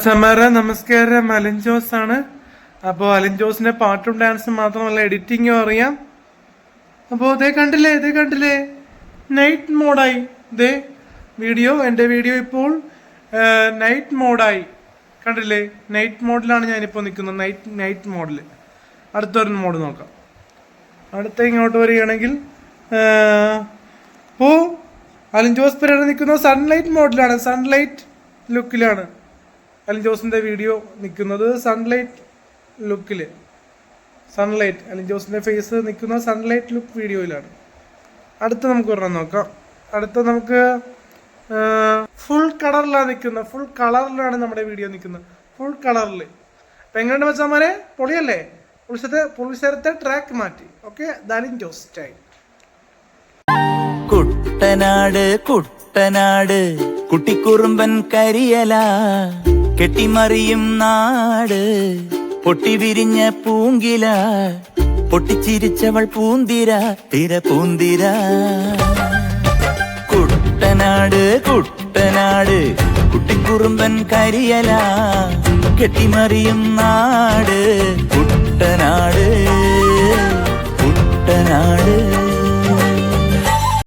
മച്ചമാരെ നമസ്കാരം. അലിൻ ജോസ് ആണ്. അപ്പോൾ അലിൻ ജോസിന്റെ പാട്ടും ഡാൻസും മാത്രമല്ല എഡിറ്റിങ്ങും അറിയാം. അപ്പോൾ ഇതേ കണ്ടില്ലേ നൈറ്റ് മോഡായി. എൻ്റെ വീഡിയോ ഇപ്പോൾ നൈറ്റ് മോഡായി. കണ്ടില്ലേ, നൈറ്റ് മോഡിലാണ് ഞാനിപ്പോൾ നിൽക്കുന്നത്. നൈറ്റ് മോഡിൽ. അടുത്തൊരു മോഡ് നോക്കാം. അടുത്ത ഇങ്ങോട്ട് വരികയാണെങ്കിൽ ഇപ്പോൾ അലിൻ ജോസ് പെരേര നിൽക്കുന്നത് സൺലൈറ്റ് മോഡിലാണ്. സൺലൈറ്റ് ലുക്കിലാണ് അലിൻ ജോസിന്റെ വീഡിയോ നിൽക്കുന്നത്. സൺലൈറ്റ് ലുക്കിൽ അലിൻ ജോസിന്റെ ഫേസ് നിൽക്കുന്ന സൺലൈറ്റ് ലുക്ക് വീഡിയോയിലാണ്. അടുത്ത നമുക്ക് ഒരെണ്ണം നോക്കാം. അടുത്ത നമുക്ക് ഫുൾ കളറിലാണ് നമ്മുടെ വീഡിയോ നിൽക്കുന്നത്. ഫുൾ കളറിൽ. അപ്പം എങ്ങനെയുണ്ട് വെച്ചാൽ പൊളിയല്ലേ? പുളിശരത്തെ ട്രാക്ക് മാറ്റി. Okay, Alin Jose style. കുട്ടനാട് കുട്ടിക്കുറുമ്പൻ കരിയല കെട്ടിമറിയും നാട്, പൊട്ടി വിരിഞ്ഞ പൂങ്കില പൊട്ടിച്ചിരിച്ചവൾ പൂന്തിര പൂന്തിര. കുട്ടനാട് കുട്ടിക്കുറുമ്പൻ കരിയല കെട്ടിമറിയും നാട്,